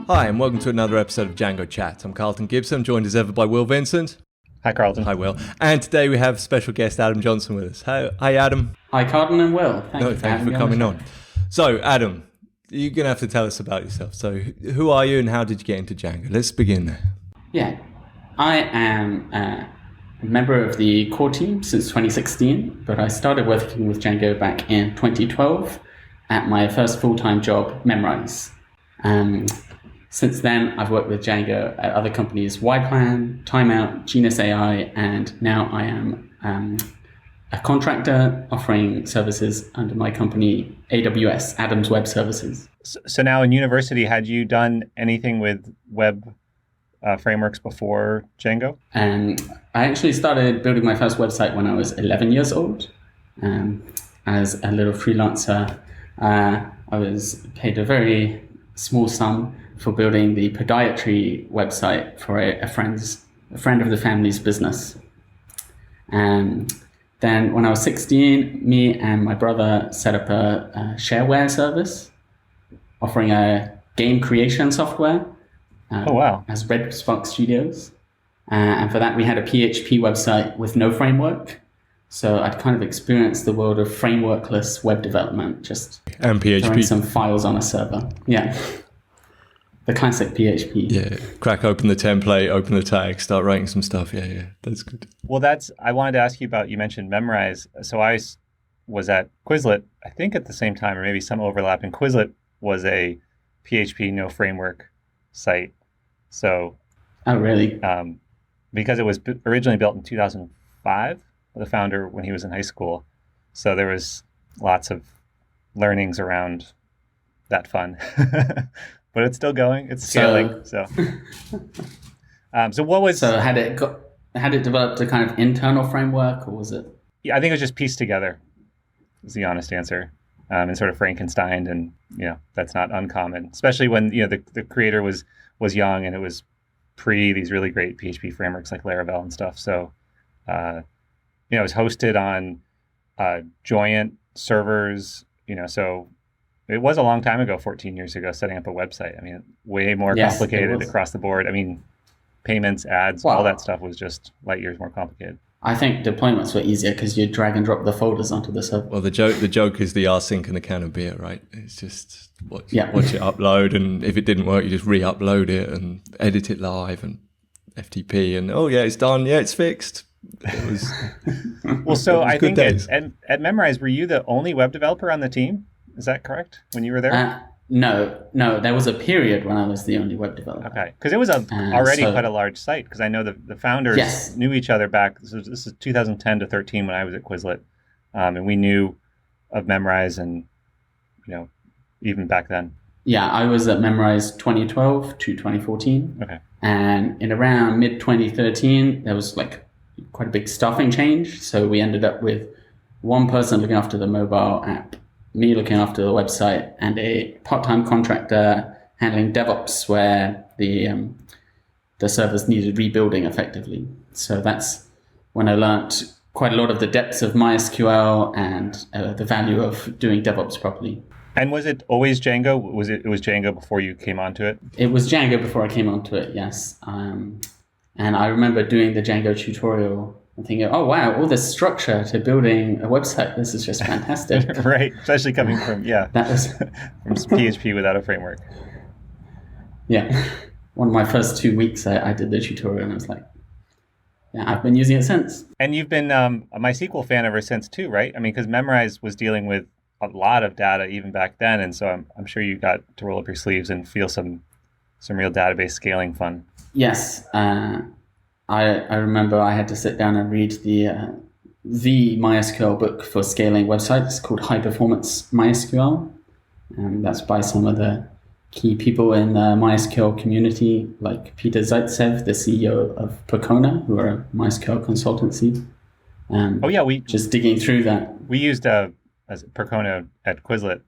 Hi, and welcome to another episode of Django Chat. I'm Carlton Gibson, joined as ever by Will Vincent. Hi, Carlton. Hi, Will. And today we have special guest Adam Johnson with us. Hi, Adam. Hi, Carlton and Will. Thank you for coming on. So, Adam, you're going to have to tell us about yourself. So, who are you and how did you get into Django? Let's begin there. Yeah, I am a member of the core team since 2016, but I started working with Django back in 2012 at my first full-time job, Memrise. Since then, I've worked with Django at other companies, Yplan, Timeout, Genus AI, and now I am a contractor offering services under my company, AWS, Adams Web Services. So now in university, had you done anything with web frameworks before Django? I actually started building my first website when I was 11 years old. As a little freelancer, I was paid a very small sum for building the podiatry website for a friend of the family's business. And then when I was 16, me and my brother set up a shareware service offering a game creation software as Red Spark Studios. And for that, we had a PHP website with no framework. So I'd kind of experienced the world of frameworkless web development, just and PHP. throwing some files on a server. Yeah. The classic PHP. Yeah, crack open the template, open the tag, start writing some stuff. Yeah, that's good. Well, I wanted to ask you about, you mentioned Memrise. So I was at Quizlet, I think at the same time, or maybe some overlap. And Quizlet was a PHP no framework site. So, oh, really? Because it was originally built in 2005, the founder when he was in high school. So there was lots of learnings around that fun. But it's still going. It's scaling. So what was? So had it developed a kind of internal framework, or was it? Yeah, I think it was just pieced together. Is the honest answer, and sort of Frankenstein, and that's not uncommon, especially when the creator was young and it was pre these really great PHP frameworks like Laravel and stuff. So it was hosted on Joyent servers. So. It was a long time ago, 14 years ago, setting up a website. I mean, way more complicated across the board. I mean, payments, ads, all that stuff was just light years more complicated. I think deployments were easier because you drag and drop the folders onto the server. Well, the joke is the rsync and the can of beer, right? It's just watch it upload, and if it didn't work, you just re-upload it and edit it live and FTP, and it's done. Yeah, it's fixed. It was well. So I think at Memrise, were you the only web developer on the team? Is that correct? When you were there? No. There was a period when I was the only web developer. Okay, because it was already quite a large site. Because I know the founders knew each other back. This is 2010 to 13 when I was at Quizlet, and we knew of Memrise, and even back then. Yeah, I was at Memrise 2012 to 2014. Okay, and in around mid 2013, there was like quite a big staffing change. So we ended up with one person looking after the mobile app, me looking after the website, and a part-time contractor handling DevOps where the servers needed rebuilding effectively. So that's when I learned quite a lot of the depths of MySQL and the value of doing DevOps properly. And was it always Django? It was Django before you came onto it? It was Django before I came onto it, yes. And I remember doing the Django tutorial and thinking, oh, wow, all this structure to building a website. This is just fantastic. Right, especially coming from, that was from PHP without a framework. Yeah. One of my first 2 weeks, I did the tutorial and I was like, I've been using it since. And you've been a MySQL fan ever since too, right? I mean, because Memrise was dealing with a lot of data even back then. And so I'm sure you got to roll up your sleeves and feel some real database scaling fun. Yes. I remember I had to sit down and read the MySQL book for scaling websites called High Performance MySQL. And that's by some of the key people in the MySQL community, like Peter Zaitsev, the CEO of Percona, who are a MySQL consultancy. We just digging through that. We used as Percona at Quizlet.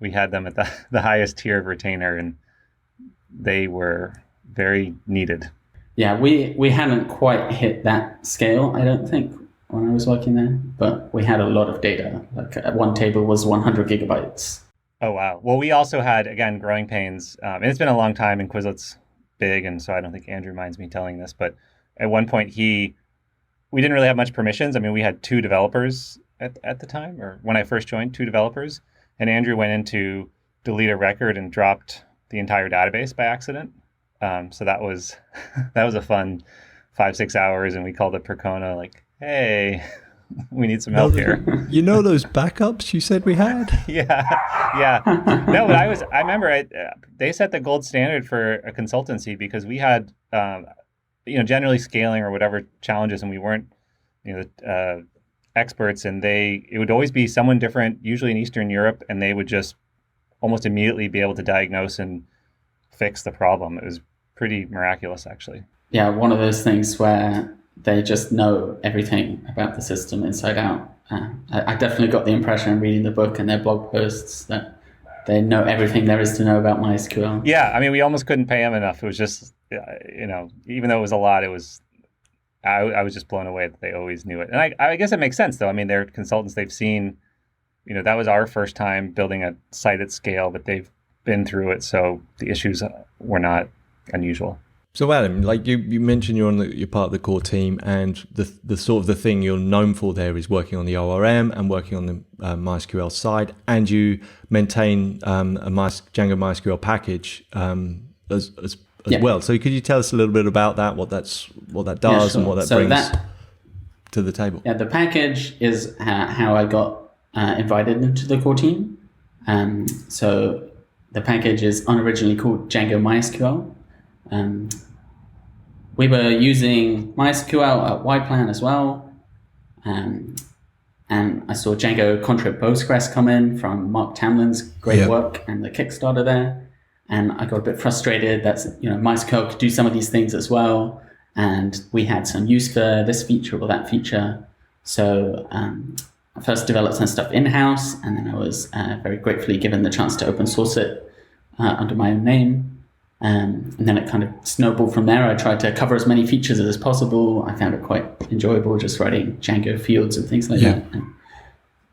We had them at the highest tier of retainer, and they were very needed. Yeah, we hadn't quite hit that scale, I don't think, when I was working there, but we had a lot of data. Like one table was 100 gigabytes. Oh, wow. Well, we also had, again, growing pains. And it's been a long time, and Quizlet's big, and so I don't think Andrew minds me telling this, but at one point we didn't really have much permissions. I mean, we had 2 developers at the time, or when I first joined, 2 developers, and Andrew went in to delete a record and dropped the entire database by accident. So that was that was a fun 5-6 hours, and we called it Percona, like, hey, we need some help here. You know those backups you said we had? Yeah. No, but I remember they set the gold standard for a consultancy, because we had, generally scaling or whatever challenges, and we weren't, experts, and it would always be someone different, usually in Eastern Europe, and they would just almost immediately be able to diagnose and fix the problem. It was pretty miraculous, actually. Yeah, one of those things where they just know everything about the system inside out. I definitely got the impression reading the book and their blog posts that they know everything there is to know about MySQL. Yeah, I mean, we almost couldn't pay them enough. It was just, even though it was a lot, I was just blown away that they always knew it. And I guess it makes sense, though. I mean, they're consultants. They've seen, that was our first time building a site at scale, but they've been through it. So the issues were not unusual. So Adam, like you mentioned, you're part of the core team, and the sort of the thing you're known for there is working on the ORM and working on the MySQL side, and you maintain a django-mysql package as well. So could you tell us a little bit about that, what that does, and what that brings to the table? Yeah, the package is how I got invited into the core team. So the package is unoriginally called django-mysql. We were using MySQL at YPlan as well. And I saw Django contrib Postgres come in from Mark Tamlin's great work and the Kickstarter there. And I got a bit frustrated that MySQL could do some of these things as well. And we had some use for this feature or that feature. So I first developed some stuff in-house, and then I was very gratefully given the chance to open source it under my own name. And then it kind of snowballed from there. I tried to cover as many features as possible. I found it quite enjoyable just writing Django fields and things like that, and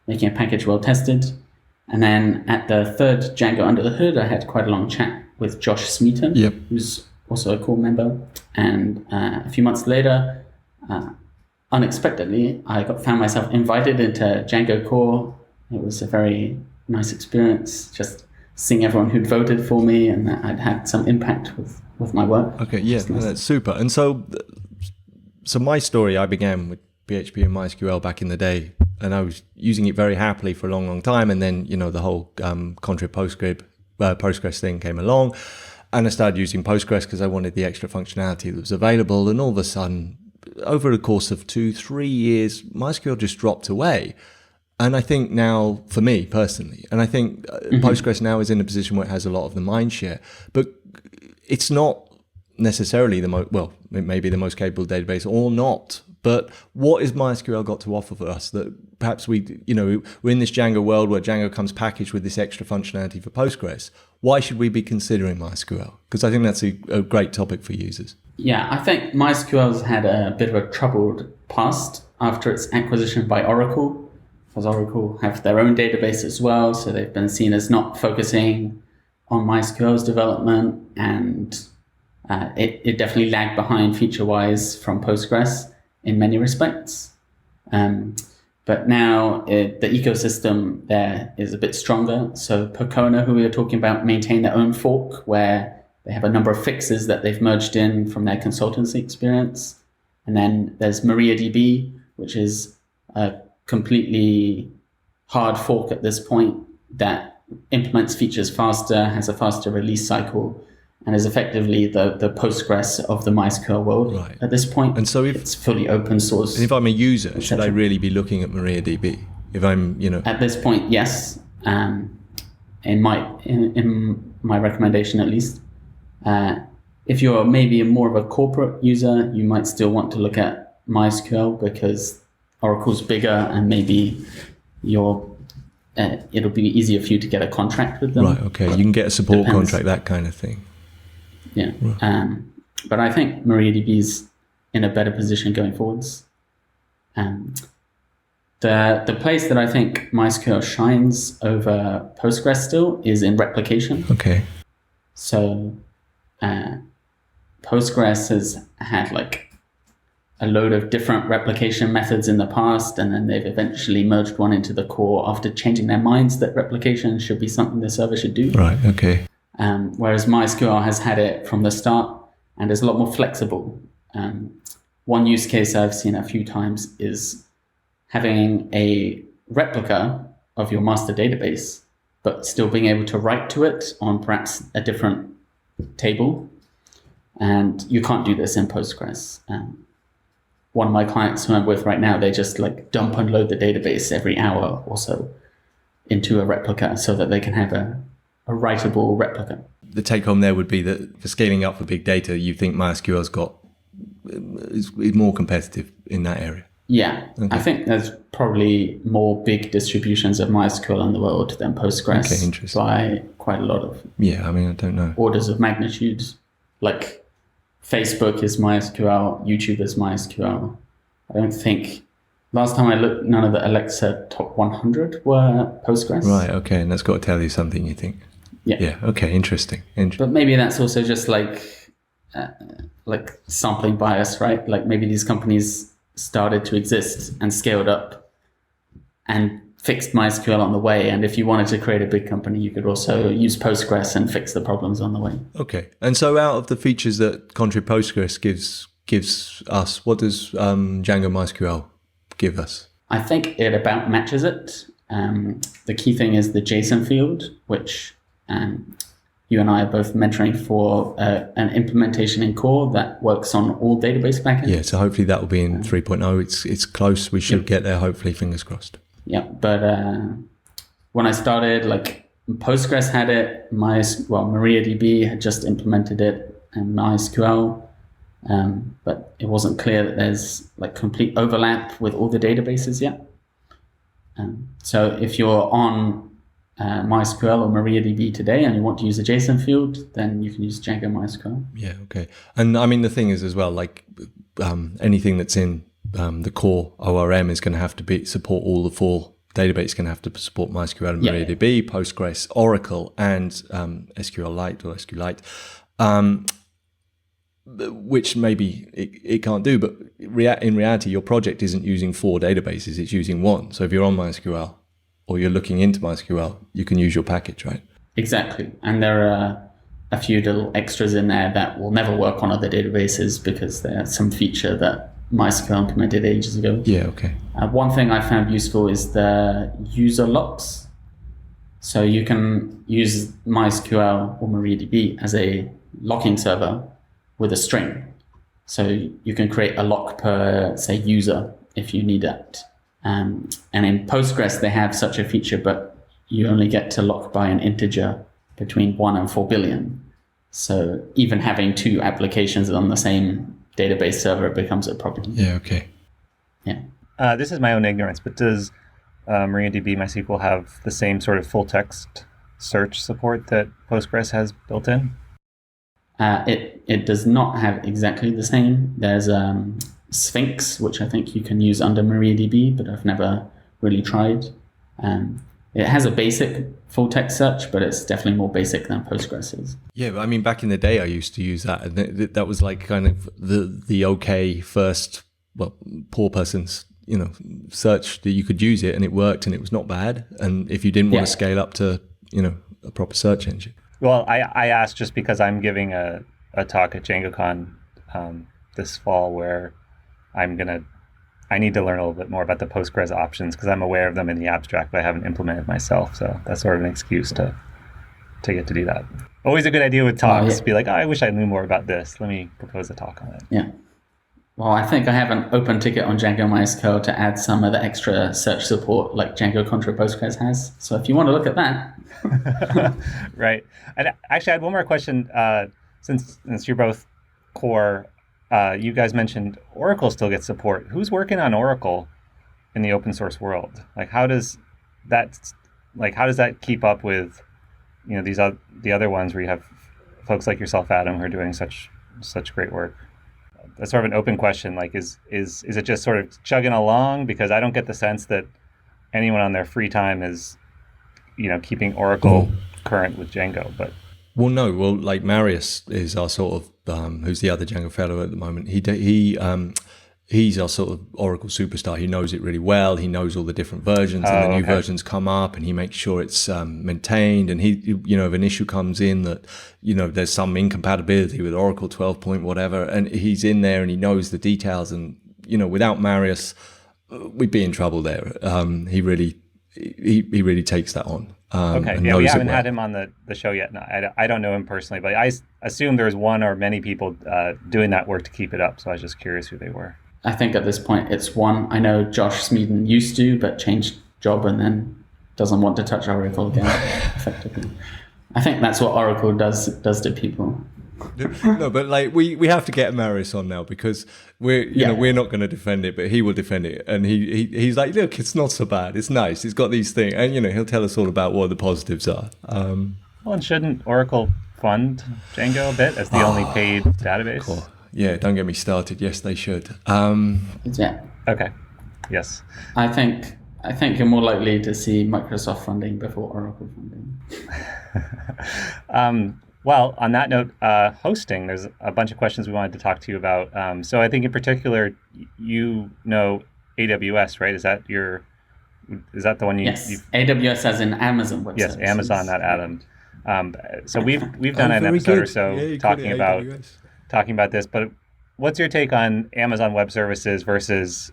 making a package well tested. And then at the third Django Under the Hood, I had quite a long chat with Josh Smeaton, who's also a core member. And a few months later, unexpectedly, I found myself invited into Django Core. It was a very nice experience, just seeing everyone who'd voted for me and that I'd had some impact with my work. Okay, that's super. And so my story, I began with PHP and MySQL back in the day, and I was using it very happily for a long, long time. And then, the whole contrib Postgres thing came along, and I started using Postgres because I wanted the extra functionality that was available. And all of a sudden, over the course of 2-3 years, MySQL just dropped away. And I think now, for me personally, and I think Postgres now is in a position where it has a lot of the mind share, but it's not necessarily it may be the most capable database or not. But what has MySQL got to offer for us that perhaps we're in this Django world where Django comes packaged with this extra functionality for Postgres? Why should we be considering MySQL? Because I think that's a great topic for users. Yeah, I think MySQL's had a bit of a troubled past after its acquisition by Oracle. Because Oracle have their own database as well, so they've been seen as not focusing on MySQL's development, and it definitely lagged behind feature-wise from Postgres in many respects. But now the ecosystem there is a bit stronger. So Percona, who we were talking about, maintain their own fork where they have a number of fixes that they've merged in from their consultancy experience. And then there's MariaDB, which is a completely hard fork at this point that implements features faster, has a faster release cycle, and is effectively the Postgres of the MySQL world at this point. And so it's fully open source. And if I'm a user, should I really be looking at MariaDB? If I'm, At this point, yes. In my recommendation, at least. If you're maybe more of a corporate user, you might still want to look at MySQL because Oracle's bigger, and maybe it'll be easier for you to get a contract with them. Right, okay. You can get a support contract, that kind of thing. Yeah. Right. But I think MariaDB's in a better position going forwards. The The place that I think MySQL shines over Postgres still is in replication. Okay. So Postgres has had like a load of different replication methods in the past, and then they've eventually merged one into the core after changing their minds that replication should be something the server should do. Right, okay. Whereas MySQL has had it from the start and is a lot more flexible. One use case I've seen a few times is having a replica of your master database, but still being able to write to it on perhaps a different table. And you can't do this in Postgres. One of my clients who I'm with right now, they just like dump and load the database every hour or so into a replica so that they can have a writable replica. The take home there would be that for scaling up for big data, you think MySQL's is more competitive in that area. Yeah, okay. I think there's probably more big distributions of MySQL in the world than Postgres by quite a lot of. Yeah, I mean, I don't know. Orders of magnitude. Like Facebook is MySQL, YouTube is MySQL. I don't think, last time I looked, none of the Alexa top 100 were Postgres. Right, okay, and that's got to tell you something, you think? Yeah. Yeah, okay, interesting. But maybe that's also just like sampling bias, right? Like maybe these companies started to exist and scaled up and fixed MySQL on the way. And if you wanted to create a big company, you could also use Postgres and fix the problems on the way. Okay. And so out of the features that Contrib Postgres gives us, what does django-mysql give us? I think it about matches it. The key thing is the JSON field, which you and I are both mentoring for an implementation in core that works on all database backends. Yeah, so hopefully that will be in 3.0. It's close. We should get there, hopefully, fingers crossed. Yeah, but when I started, like Postgres had it, MariaDB had just implemented it, and MySQL, but it wasn't clear that there's like complete overlap with all the databases yet. So if you're on MySQL or MariaDB today and you want to use a JSON field, then you can use django-mysql. Yeah, okay. And I mean, the thing is as well, like anything that's in the core ORM is going to have to support all the four databases. Going to have to support MySQL and MariaDB, Postgres, Oracle, and SQLite or SQLite, which maybe it can't do. But in reality, your project isn't using four databases; it's using one. So if you're on MySQL or you're looking into MySQL, you can use your package, right? Exactly, and there are a few little extras in there that will never work on other databases because there's some feature that MySQL implemented ages ago. Yeah, okay. One thing I found useful is the user locks. So you can use MySQL or MariaDB as a locking server with a string. So you can create a lock per, say, user if you need that. And in Postgres, they have such a feature, but you only get to lock by an integer between 1 and 4 billion. So even having two applications on the same database server becomes a problem. Yeah, okay. Yeah. This is my own ignorance, but does MariaDB MySQL have the same sort of full text search support that Postgres has built in? It does not have exactly the same. There's Sphinx, which I think you can use under MariaDB, but I've never really tried. It has a basic full text search, but it's definitely more basic than Postgres is. Yeah, but I mean, back in the day, I used to use that, and that was like kind of the okay first, poor person's search that you could use it, and it worked, and it was not bad. And if you didn't want to scale up to a proper search engine. Well, I asked just because I'm giving a talk at DjangoCon this fall where I need to learn a little bit more about the Postgres options because I'm aware of them in the abstract, but I haven't implemented myself. So that's sort of an excuse to get to do that. Always a good idea with talks, be like, I wish I knew more about this. Let me propose a talk on it. Yeah. Well, I think I have an open ticket on Django-mysql to add some of the extra search support like Django Contrib Postgres has. So if you want to look at that. Right. And actually, I had one more question. Since you're both core, you guys mentioned Oracle still gets support. Who's working on Oracle in the open source world? Like, how does that keep up with, the other ones where you have folks like yourself, Adam, who are doing such great work? a sort of an open question. Like, is it just sort of chugging along? Because I don't get the sense that anyone on their free time is, keeping Oracle current with Django. But well, no, like Marius is our sort of who's the other Django fellow at the moment. He's our sort of Oracle superstar. He knows it really well. He knows all the different versions, and the new versions come up, and he makes sure it's maintained. And he, if an issue comes in that, there's some incompatibility with Oracle 12 point whatever, and he's in there and he knows the details. And without Marius, we'd be in trouble there. He really takes that on. Okay, yeah, we haven't had him on the show yet. No, I don't know him personally, but I assume there's one or many people doing that work to keep it up. So I was just curious who they were. I think at this point it's one. I know Josh Smeeden used to, but changed job and then doesn't want to touch Oracle again, effectively. I think that's what Oracle does to people. No, but like we have to get Marius on now because we're not going to defend it, but he will defend it, and he's like, look, it's not so bad, it's nice, it's got these things, and he'll tell us all about what the positives are. Well, and shouldn't Oracle fund Django a bit as the only paid database? Cool. Yeah, don't get me started. Yes, they should. Yeah. Okay. Yes. I think you're more likely to see Microsoft funding before Oracle funding. Well, on that note, hosting, there's a bunch of questions we wanted to talk to you about. So I think in particular, AWS, right? Is that the one you? Yes. AWS as in Amazon Web Services. Yes, Amazon, not Adam. So we've done an episode good. or so yeah, talking about this, but what's your take on Amazon Web Services versus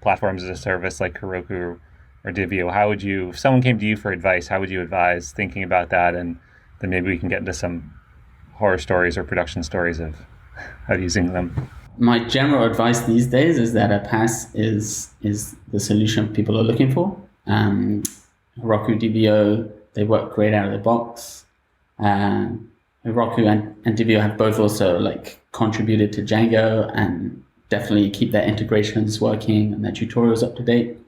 platforms as a service like Heroku or Divio? How would you, if someone came to you for advice, how would you advise thinking about that? And then maybe we can get into some horror stories or production stories of using them. My general advice these days is that a PaaS is the solution people are looking for. Heroku, Divio, they work great out of the box. Heroku and Divio have both also contributed to Django and definitely keep their integrations working and their tutorials up to date.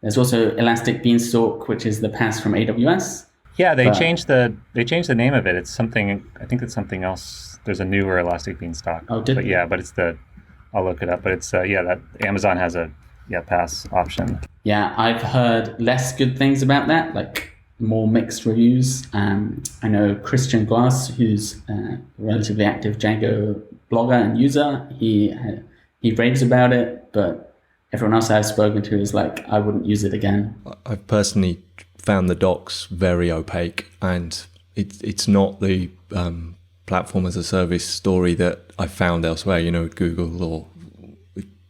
There's also Elastic Beanstalk, which is the PaaS from AWS. Yeah, they changed the name of it. It's something, I think it's something else. There's a newer Elastic Beanstalk. Oh, did they? Yeah, but it's I'll look it up. But it's that Amazon has a PaaS option. Yeah, I've heard less good things about that, more mixed reviews. I know Christian Glass, who's a relatively active Django blogger and user, he raves about it, but everyone else I've spoken to is I wouldn't use it again. I've personally found the docs very opaque, and it's not the platform as a service story that I found elsewhere, Google or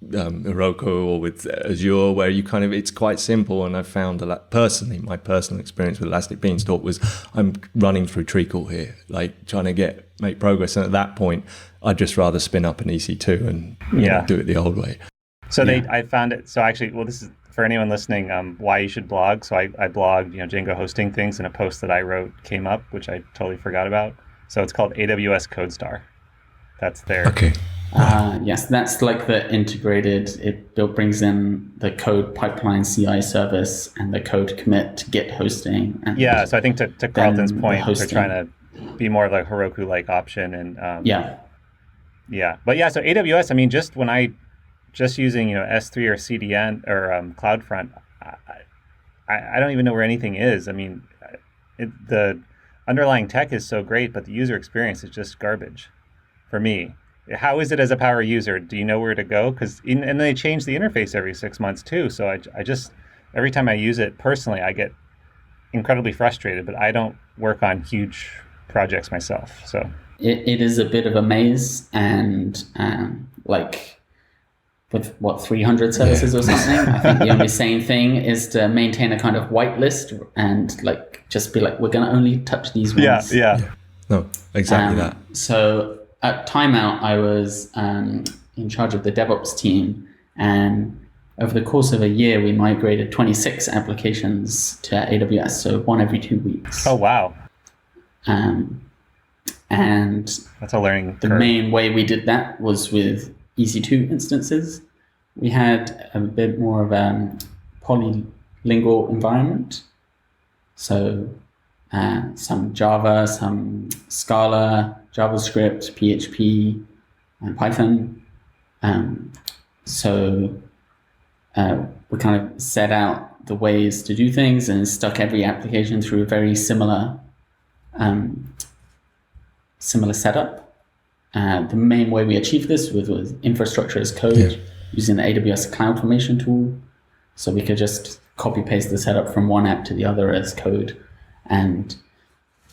Heroku or with Azure, where you it's quite simple. And I found personally, my personal experience with Elastic Beanstalk was I'm running through treacle here, trying to make progress. And at that point, I'd just rather spin up an EC2 and do it the old way. So I found it. So actually, well, this is for anyone listening, why you should blog. So I blogged, Django hosting things, and a post that I wrote came up, which I totally forgot about. So it's called AWS CodeStar. That's their... Okay. Yes, that's the integrated, it brings in the code pipeline CI service and the code commit to Git hosting. And so I think to Carlton's point, they're trying to be more like Heroku-like option. And But so AWS, just when just using S3 or CDN or CloudFront, I don't even know where anything is. The underlying tech is so great, but the user experience is just garbage for me. How is it as a power user? Do you know where to go? And they change the interface every 6 months too. So I just, every time I use it personally, I get incredibly frustrated, but I don't work on huge projects myself. So it is a bit of a maze, and with 300 services or something, I think the only sane thing is to maintain a kind of whitelist and just be we're going to only touch these ones. Yeah. No, exactly that. So at Timeout, I was in charge of the DevOps team, and over the course of a year, we migrated 26 applications to AWS, so one every 2 weeks. Oh, wow. And that's a learning curve. The main way we did that was with EC2 instances. We had a bit more of a polylingual environment. So some Java, some Scala, JavaScript, PHP, and Python. So we kind of set out the ways to do things and stuck every application through a very similar setup. The main way we achieved this was infrastructure as code using the AWS CloudFormation tool. So we could just copy paste the setup from one app to the other as code. And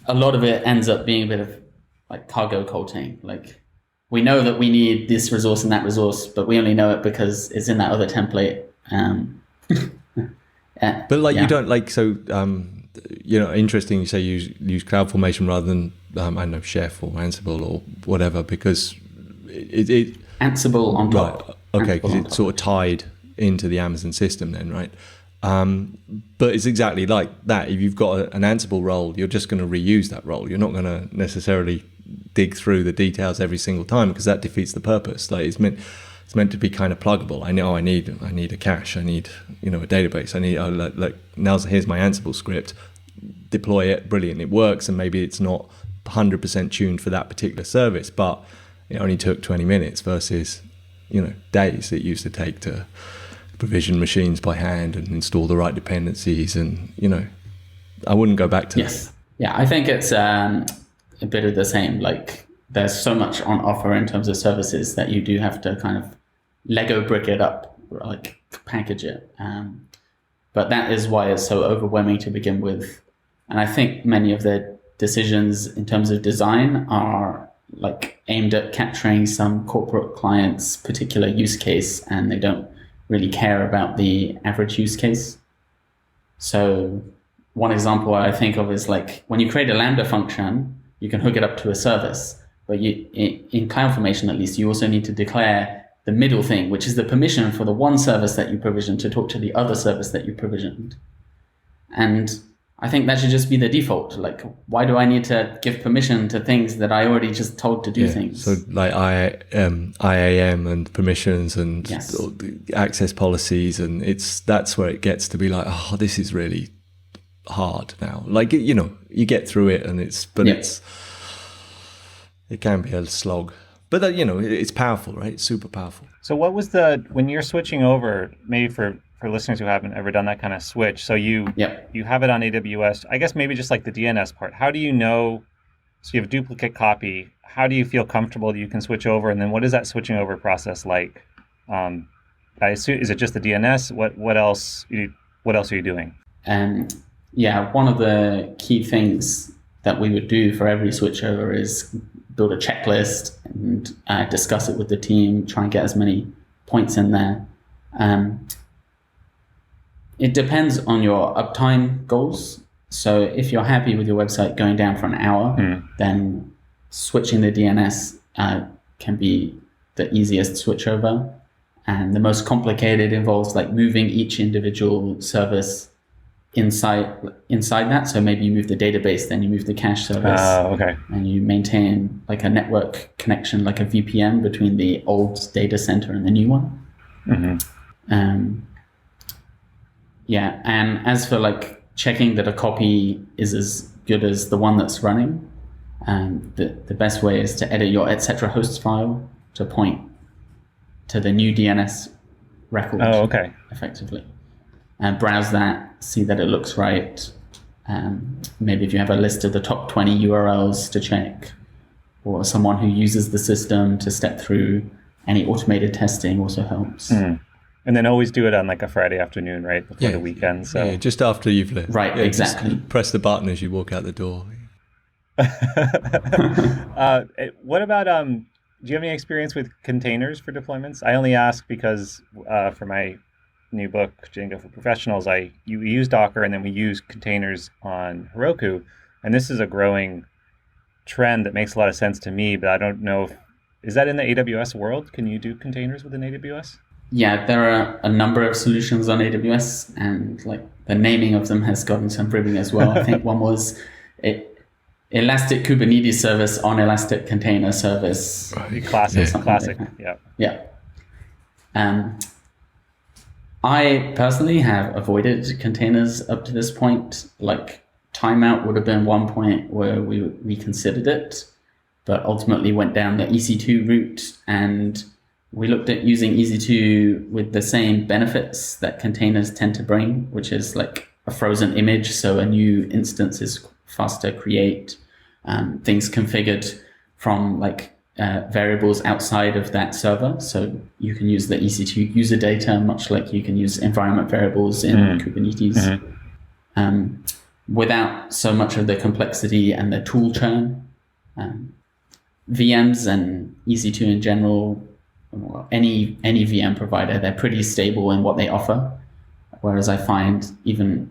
a lot of it ends up being a bit of like cargo culting. Like we know that we need this resource and that resource, but we only know it because it's in that other template. But like you don't like, so interesting you say use CloudFormation rather than I don't know, Chef or Ansible or whatever, because it Ansible on top. Right. Okay, because it's sort of tied into the Amazon system then, right? But it's exactly like that. If you've got an Ansible role, you're just going to reuse that role. You're not going to necessarily dig through the details every single time, because that defeats the purpose. Like it's meant to be kind of pluggable. I know I need a cache. I need a database. I need here's my Ansible script. Deploy it. Brilliant. It works. And maybe it's not 100% tuned for that particular service, but it only took 20 minutes versus days it used to take to provision machines by hand and install the right dependencies. And I wouldn't go back to that. Yeah, I think it's a bit of the same. Like there's so much on offer in terms of services that you do have to kind of Lego brick it up, like package it. But that is why it's so overwhelming to begin with. And I think many of the decisions in terms of design are like aimed at capturing some corporate client's particular use case, and they don't really care about the average use case. So one example I think of is like when you create a Lambda function, you can hook it up to a service, but in CloudFormation at least, you also need to declare the middle thing, which is the permission for the one service that you provisioned to talk to the other service that you provisioned. And I think that should just be the default. Like, why do I need to give permission to things that I already just told to do things? So like IAM and permissions and access policies, and that's where it gets to be like, oh, this is really hard now. Like, you get through it, and it can be a slog. But it's powerful, right? It's super powerful. So what was when you're switching over, maybe for listeners who haven't ever done that kind of switch, so you have it on AWS, I guess maybe just like the DNS part, how do you know, so you have a duplicate copy, how do you feel comfortable that you can switch over? And then what is that switching over process like? I assume, is it just the DNS? What else are you doing? One of the key things that we would do for every switchover is build a checklist and discuss it with the team, try and get as many points in there. It depends on your uptime goals. So if you're happy with your website going down for an hour, then switching the DNS can be the easiest switch over. And the most complicated involves like moving each individual service inside that. So maybe you move the database, then you move the cache service. And you maintain like a network connection, like a VPN between the old data center and the new one. And as for like checking that a copy is as good as the one that's running, the best way is to edit your etc hosts file to point to the new DNS record. Effectively. And browse that, see that it looks right. Maybe if you have a list of the top 20 URLs to check, or someone who uses the system to step through any automated testing also helps. And then always do it on like a Friday afternoon, right? Before the weekend. So just after you've left. Right, exactly. Press the button as you walk out the door. What about, do you have any experience with containers for deployments? I only ask because for my new book, Django for Professionals, you use Docker, and then we use containers on Heroku. And this is a growing trend that makes a lot of sense to me, but I don't know is that in the AWS world? Can you do containers within AWS? Yeah, there are a number of solutions on AWS, and like the naming of them has gotten some ribbing as well. I think one was Elastic Kubernetes service on Elastic Container Service. Classic. Yeah. I personally have avoided containers up to this point. Like Timeout would have been one point where we considered it. but ultimately went down the EC2 route, and we looked at using EC2 with the same benefits that containers tend to bring, which is like a frozen image, so a new instance is faster to create, things configured from like variables outside of that server. So you can use the EC2 user data, much like you can use environment variables in Kubernetes, without so much of the complexity and the tool churn. VMs and EC2 in general, any VM provider, they're pretty stable in what they offer. Whereas I find even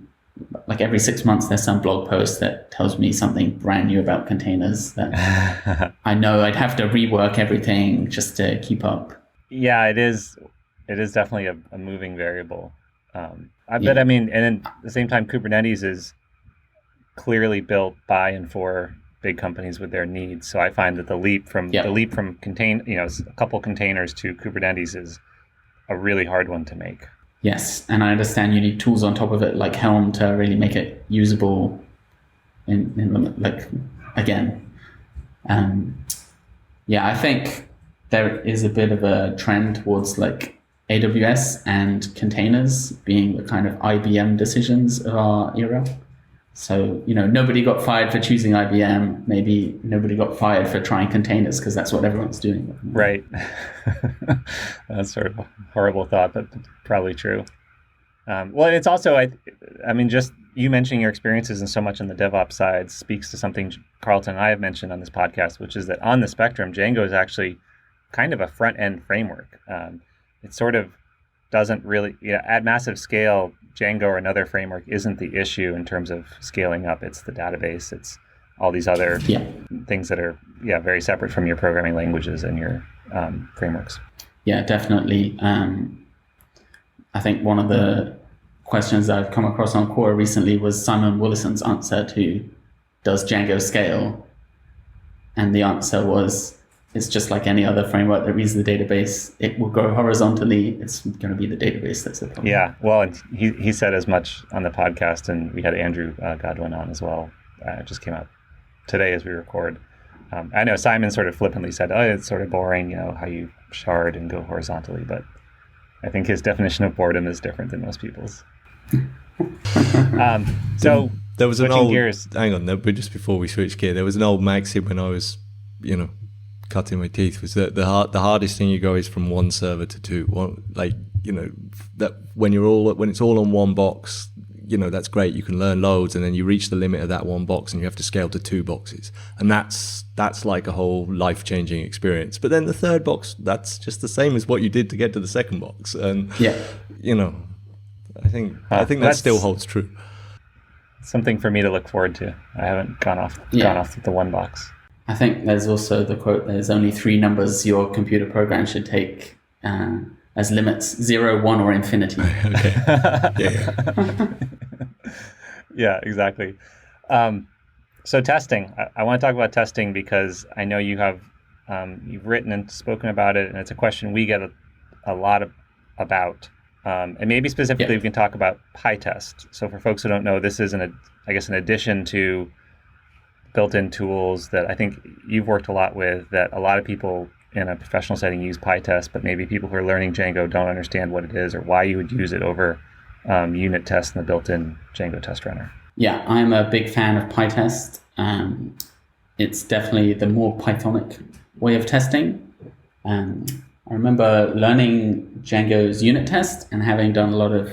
like every 6 months, there's some blog post that tells me something brand new about containers that I know I'd have to rework everything just to keep up. Yeah, it is. It is definitely a moving variable. But I mean, and at the same time, Kubernetes is clearly built by and for big companies with their needs. So I find that the leap from a couple containers to Kubernetes is a really hard one to make. Yes, and I understand you need tools on top of it like Helm to really make it usable. I think there is a bit of a trend towards like AWS and containers being the kind of IBM decisions of our era. So, nobody got fired for choosing IBM. Maybe nobody got fired for trying containers because that's what everyone's doing. Right. That's sort of a horrible thought, but probably true. Well, it's also, I mean, just you mentioning your experiences and so much on the DevOps side speaks to something Carlton and I have mentioned on this podcast, which is that on the spectrum, Django is actually kind of a front-end framework. It sort of doesn't really, at massive scale, Django or another framework isn't the issue in terms of scaling up. It's the database. It's all these other things that are very separate from your programming languages and your frameworks. Yeah, definitely. I think one of the questions I've come across on Quora recently was Simon Willison's answer to, does Django scale? And the answer was, it's just like any other framework that reads the database. It will grow horizontally. It's going to be the database that's the problem. Yeah, well, and he said as much on the podcast, and we had Andrew Godwin on as well. It just came out today as we record. I know Simon sort of flippantly said, "Oh, it's sort of boring, how you shard and go horizontally." But I think his definition of boredom is different than most people's. So there was an old gears. Hang on, but just before we switch gear, there was an old maxim when I was, cutting my teeth, was that the hardest thing you go is from one server to two. That when it's all on one box, that's great. You can learn loads, and then you reach the limit of that one box, and you have to scale to 2 boxes, and that's like a whole life-changing experience. But then the third box, that's just the same as what you did to get to the second box, and I think that still holds true. Something for me to look forward to. I haven't gone off the one box. I think there's also the quote, there's only 3 numbers your computer program should take as limits, 0, 1, or infinity. Okay. Yeah. Yeah, exactly. So testing. I want to talk about testing because I know you have you've written and spoken about it, and it's a question we get a lot about. And maybe specifically we can talk about PITest. So for folks who don't know, this is an addition to built-in tools that I think you've worked a lot with, that a lot of people in a professional setting use PITest, but maybe people who are learning Django don't understand what it is or why you would use it over unit tests and the built-in Django test runner. Yeah, I'm a big fan of PITest. It's definitely the more Pythonic way of testing. I remember learning Django's unit test and having done a lot of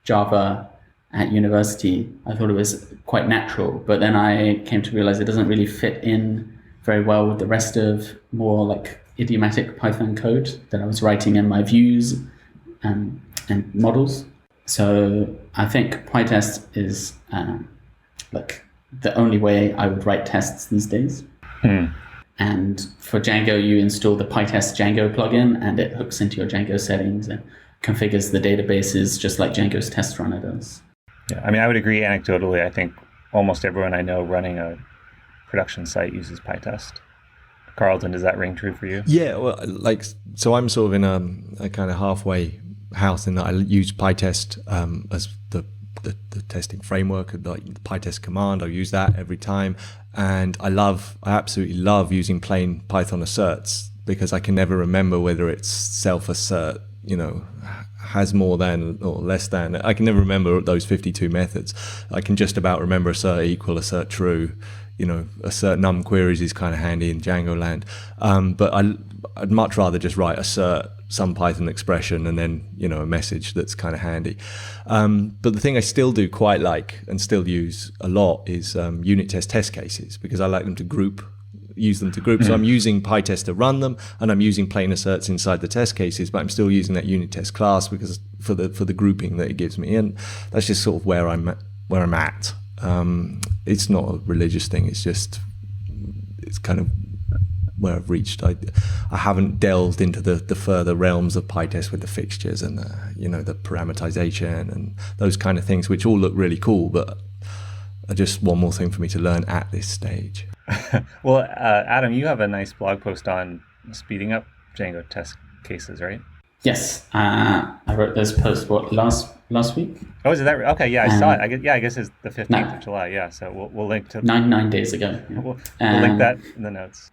Java at university, I thought it was quite natural, but then I came to realize it doesn't really fit in very well with the rest of more like idiomatic Python code that I was writing in my views and models. So I think PyTest is like the only way I would write tests these days. And for Django, you install the PyTest Django plugin, and it hooks into your Django settings and configures the databases just like Django's test runner does. Yeah, I mean, I would agree anecdotally. I think almost everyone I know running a production site uses PyTest. Carlton, does that ring true for you? Yeah, well, so I'm sort of in a kind of halfway house in that I use PyTest as the the testing framework, like the PITest command. I use that every time, and I absolutely love using plain Python asserts, because I can never remember whether it's self-assert, has more than or less than. I can never remember those 52 methods. I can just about remember assert equal, assert true. Assert num queries is kind of handy in Django land. But I'd much rather just write assert some Python expression and then, a message that's kind of handy. But the thing I still do quite like and still use a lot is unit test cases, because I like them to use them to group. So I'm using PyTest to run them, and I'm using plain asserts inside the test cases, but I'm still using that unit test class because for the grouping that it gives me. And that's just sort of where I'm at. It's not a religious thing. It's kind of where I've reached. I haven't delved into the further realms of PyTest with the fixtures and the parameterization and those kind of things, which all look really cool, but are just one more thing for me to learn at this stage. Well, Adam, you have a nice blog post on speeding up Django test cases, right? Yes, I wrote this post last week. Oh, is it that? Okay, yeah, I saw it. I guess it's the 15th of July. Yeah, so we'll link to 9 days ago. Yeah. We'll link that in the notes.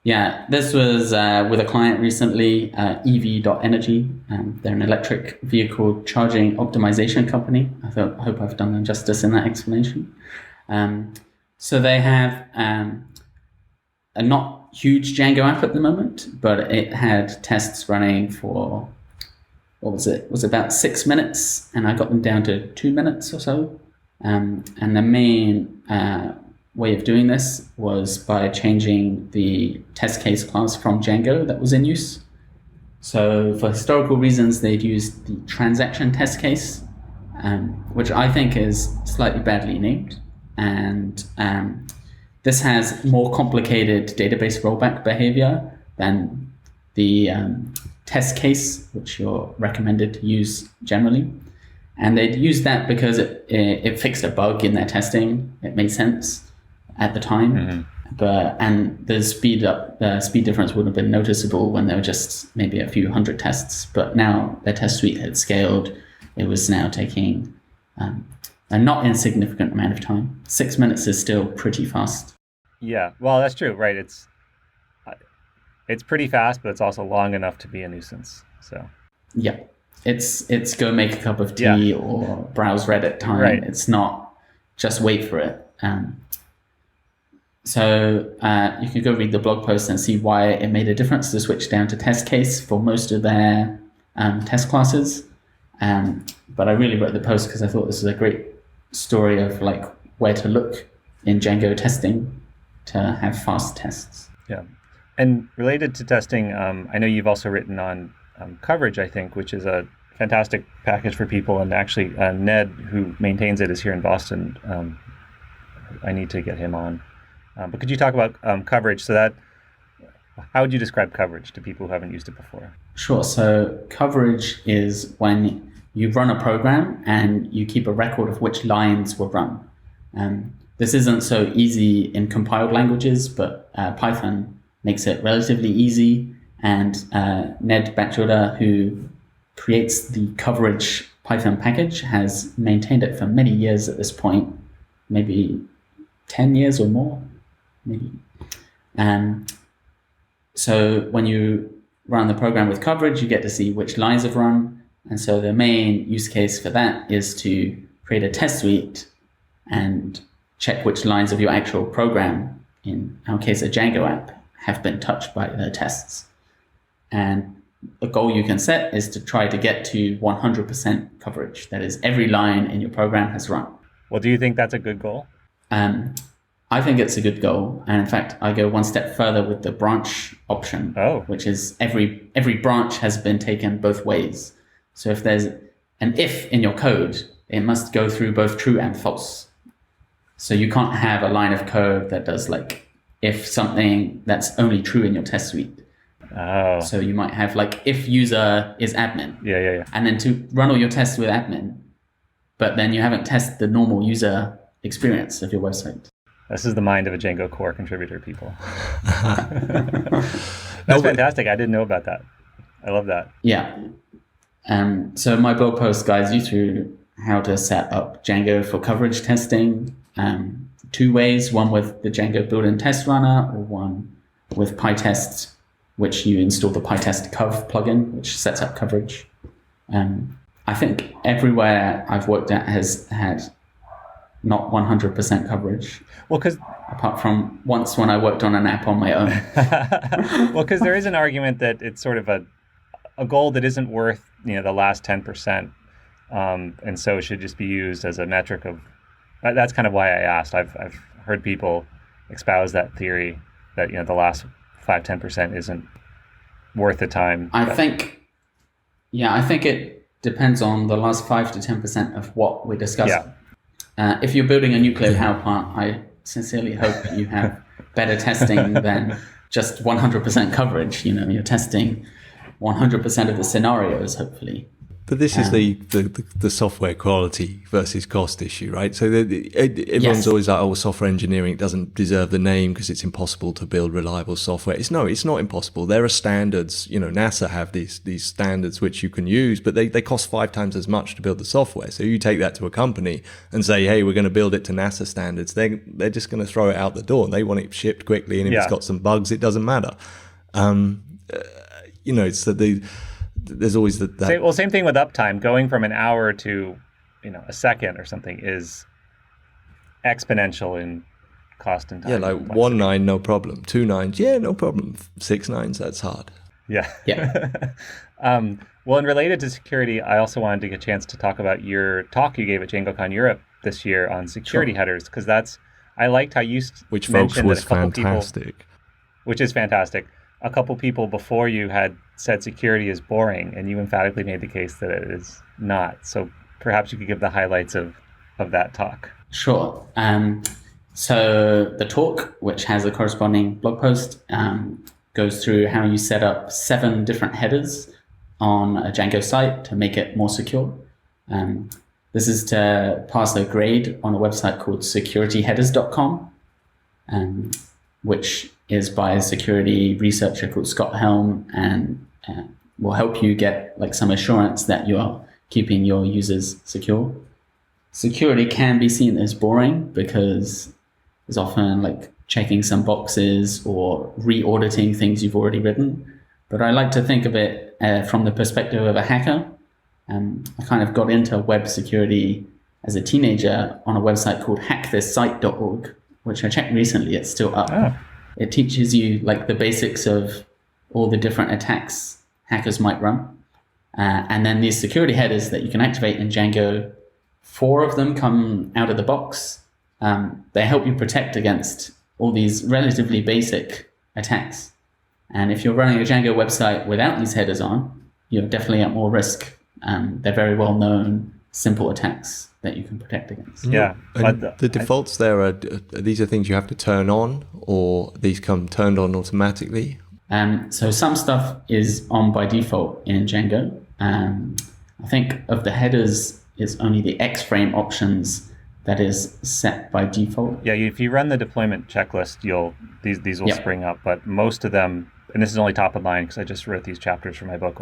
Yeah, this was with a client recently, EV.energy. They're an electric vehicle charging optimization company. I hope I've done them justice in that explanation. So they have a not huge Django app at the moment, but it had tests running for, what was it? It was about 6 minutes, and I got them down to 2 minutes or so. And the main way of doing this was by changing the test case class from Django that was in use. So for historical reasons, they'd used the transaction test case, which I think is slightly badly named. And this has more complicated database rollback behavior than the test case, which you're recommended to use generally. And they'd used that because it fixed a bug in their testing. It made sense at the time. And the speed difference would have been noticeable when there were just maybe a few hundred tests. But now their test suite had scaled. It was now taking a not insignificant amount of time. 6 minutes is still pretty fast. Yeah, well, that's true, right? It's pretty fast, but it's also long enough to be a nuisance. So yeah, it's go make a cup of tea or browse Reddit time. Right. It's not just wait for it. So you can go read the blog post and see why it made a difference to switch down to test case for most of their test classes. But I really wrote the post because I thought this was a great story of like where to look in Django testing to have fast tests. Yeah. And related to testing, I know you've also written on coverage, I think, which is a fantastic package for people. And actually, Ned, who maintains it, is here in Boston. I need to get him on. But could you talk about coverage? How would you describe coverage to people who haven't used it before? Sure. So coverage is when you run a program and you keep a record of which lines were run. This isn't so easy in compiled languages, but Python makes it relatively easy. And Ned Batchelder, who creates the coverage Python package, has maintained it for many years at this point, maybe 10 years or more, maybe. So when you run the program with coverage, you get to see which lines have run. And so the main use case for that is to create a test suite and check which lines of your actual program, in our case a Django app, have been touched by the tests. And the goal you can set is to try to get to 100% coverage. That is, every line in your program has run. Well, do you think that's a good goal? I think it's a good goal. And in fact, I go one step further with the branch option, which is every branch has been taken both ways. So if there's an if in your code, it must go through both true and false. So you can't have a line of code that does like if something that's only true in your test suite. Oh. So you might have like if user is admin. Yeah. And then to run all your tests with admin, but then you haven't tested the normal user experience of your website. This is the mind of a Django core contributor, people. That's fantastic. I didn't know about that. I love that. Yeah. So my blog post guides you through how to set up Django for coverage testing, 2 ways, one with the Django built-in test runner or one with PITest, which you install the PITest Cov plugin, which sets up coverage. I think everywhere I've worked at has had not 100% coverage. Well, because apart from once when I worked on an app on my own. Well, because there is an argument that it's sort of a goal that isn't worth the last 10%, and so it should just be used as a metric of. That's kind of why I asked. I've heard people espouse that theory that the last 5-10% isn't worth the time. I think it depends on the last 5 to 10% of what we discussed. Yeah. If you're building a nuclear power plant, I sincerely hope you have better testing than just 100% coverage. You're testing 100% of the scenarios, hopefully. But this is the software quality versus cost issue, right? So everyone's always like, software engineering doesn't deserve the name because it's impossible to build reliable software. It's not impossible. There are standards. NASA have these standards which you can use, but they cost 5 times as much to build the software. So you take that to a company and say, hey, we're going to build it to NASA standards. They're just going to throw it out the door, and they want it shipped quickly. And if it's got some bugs, it doesn't matter. It's that there's always that. Same thing with uptime. Going from an hour to, a second or something is exponential in cost and time. Yeah, like 1 9, no problem. 2 9s, yeah, no problem. 6 9s, that's hard. Yeah. Well, and related to security, I also wanted to get a chance to talk about your talk you gave at DjangoCon Europe this year on security headers, because I liked how you which folks was fantastic. Which is fantastic. A couple people before you had said security is boring, and you emphatically made the case that it is not. So perhaps you could give the highlights of that talk. Sure. So the talk, which has a corresponding blog post, goes through how you set up 7 different headers on a Django site to make it more secure. This is to pass a grade on a website called securityheaders.com, which is by a security researcher called Scott Helm, and will help you get some assurance that you're keeping your users secure. Security can be seen as boring because it's often checking some boxes or re-auditing things you've already written. But I like to think of it from the perspective of a hacker. I kind of got into web security as a teenager on a website called hackthisSite.org, which I checked recently. It's still up. Oh. It teaches you the basics of all the different attacks hackers might run. And then these security headers that you can activate in Django, 4 of them come out of the box. They help you protect against all these relatively basic attacks. And if you're running a Django website without these headers on, you're definitely at more risk. They're very well known, simple attacks that you can protect against. Yeah. And the defaults there are these are things you have to turn on, or these come turned on automatically? So some stuff is on by default in Django. I think of the headers is only the X-frame options that is set by default. Yeah, if you run the deployment checklist, these will spring up, but most of them, and this is only top of mind because I just wrote these chapters for my book,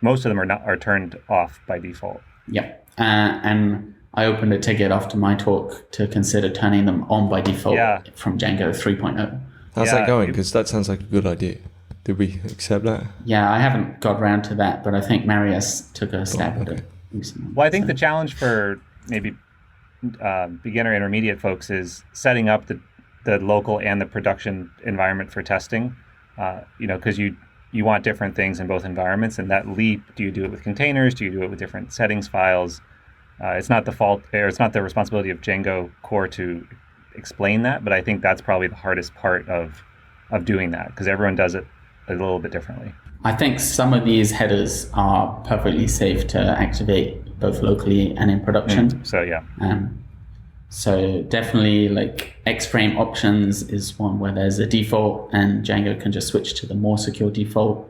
most of them are turned off by default. Yep. And I opened a ticket after my talk to consider turning them on by default from Django 3.0. How's that going? Because that sounds like a good idea. Did we accept that? Yeah, I haven't got around to that, but I think Marius took a stab at it recently. Well, I think the challenge for maybe beginner intermediate folks is setting up the local and the production environment for testing, because you want different things in both environments, and that leap, do you do it with containers? Do you do it with different settings files? It's not it's not the responsibility of Django core to explain that, but I think that's probably the hardest part of doing that, because everyone does it a little bit differently. I think some of these headers are perfectly safe to activate both locally and in production. So definitely X-frame options is one where there's a default and Django can just switch to the more secure default.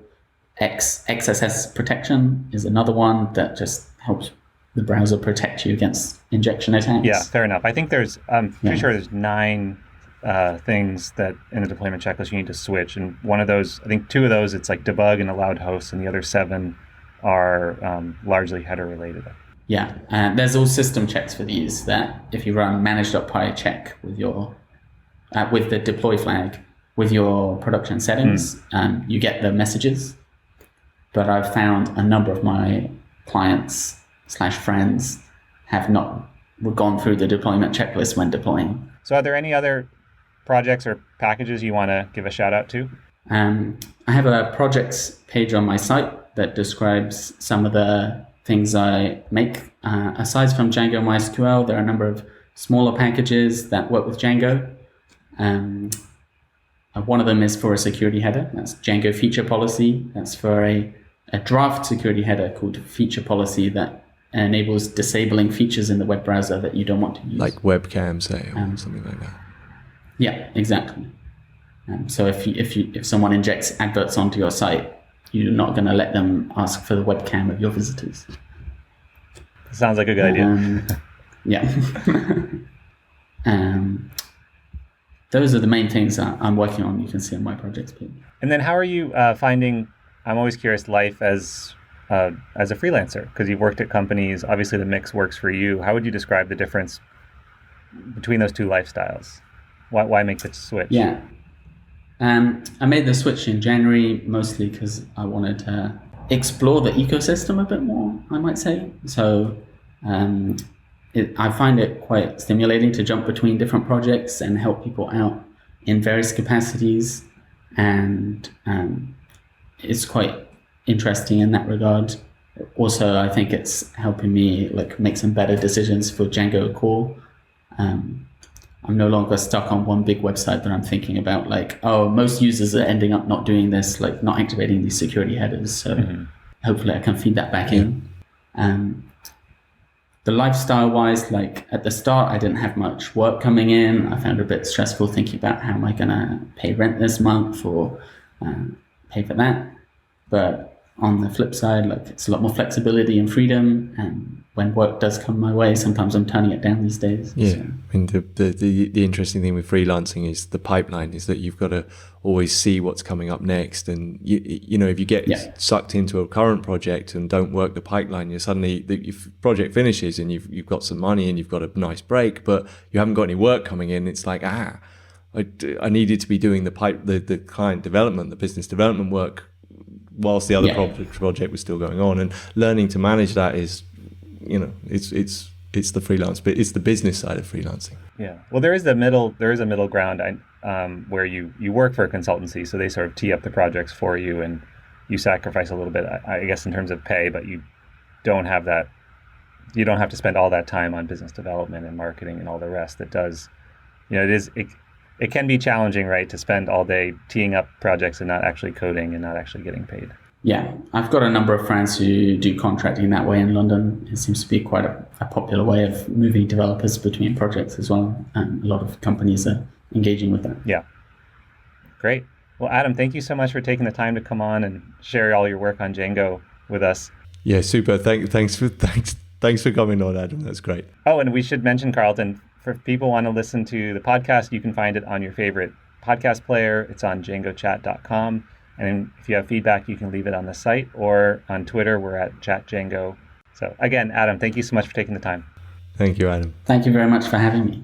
XSS protection is another one that just helps the browser protect you against injection attacks. Yeah, fair enough. I think I'm pretty sure there's 9 things that in the deployment checklist you need to switch, and one of those, I think 2 of those, it's debug and allowed hosts, and the other 7 are largely header related. Yeah, there's all system checks for these that if you run manage.py check with your with the deploy flag with your production settings, you get the messages. But I've found a number of my clients / friends have not gone through the deployment checklist when deploying. So are there any other projects or packages you want to give a shout out to? I have a projects page on my site that describes some of the things I make. Aside from django-mysql, there are a number of smaller packages that work with Django. One of them is for a security header. That's Django feature policy. That's for a draft security header called feature policy that enables disabling features in the web browser that you don't want to use. Like webcam, say, or something like that. Yeah, exactly. So if someone injects adverts onto your site, you're not going to let them ask for the webcam of your visitors. Sounds like a good idea. Yeah. Those are the main things I'm working on. You can see on my projects page. And then how are you finding, I'm always curious, life as a freelancer? Because you've worked at companies. Obviously, the mix works for you. How would you describe the difference between those two lifestyles? Why make the switch? Yeah. I made the switch in January mostly because I wanted to explore the ecosystem a bit more, I might say. So I find it quite stimulating to jump between different projects and help people out in various capacities. And it's quite interesting in that regard. Also, I think it's helping me make some better decisions for Django core. I'm no longer stuck on one big website that I'm thinking about most users are ending up not doing this, not activating these security headers. So hopefully I can feed that back in. The lifestyle wise, at the start, I didn't have much work coming in. I found it a bit stressful thinking about how am I going to pay rent this month or pay for that. But on the flip side, it's a lot more flexibility and freedom. And when work does come my way, sometimes I'm turning it down these days. Yeah, so. I mean, the interesting thing with freelancing is the pipeline is that you've got to always see what's coming up next. And, you know, if you get sucked into a current project and don't work the pipeline, you're suddenly, if the project finishes and you've got some money and you've got a nice break, but you haven't got any work coming in, it's like, I needed to be doing the client development, the business development work whilst the other project was still going on. And learning to manage that is, you know, it's the freelance, but it's the business side of freelancing. Yeah. Well, there is a middle ground where you work for a consultancy, so they sort of tee up the projects for you, and you sacrifice a little bit, I guess, in terms of pay, but you don't have that. You don't have to spend all that time on business development and marketing and all the rest that does. You know, it can be challenging, right, to spend all day teeing up projects and not actually coding and not actually getting paid. Yeah, I've got a number of friends who do contracting that way in London. It seems to be quite a popular way of moving developers between projects as well. And a lot of companies are engaging with that. Yeah. Great. Well, Adam, thank you so much for taking the time to come on and share all your work on Django with us. Yeah, super. Thanks for coming on, Adam. That's great. Oh, and we should mention, Carlton, for people who want to listen to the podcast, you can find it on your favorite podcast player. It's on djangochat.com. And if you have feedback, you can leave it on the site, or on Twitter, we're at chatdjango. So again, Adam, thank you so much for taking the time. Thank you, Adam. Thank you very much for having me.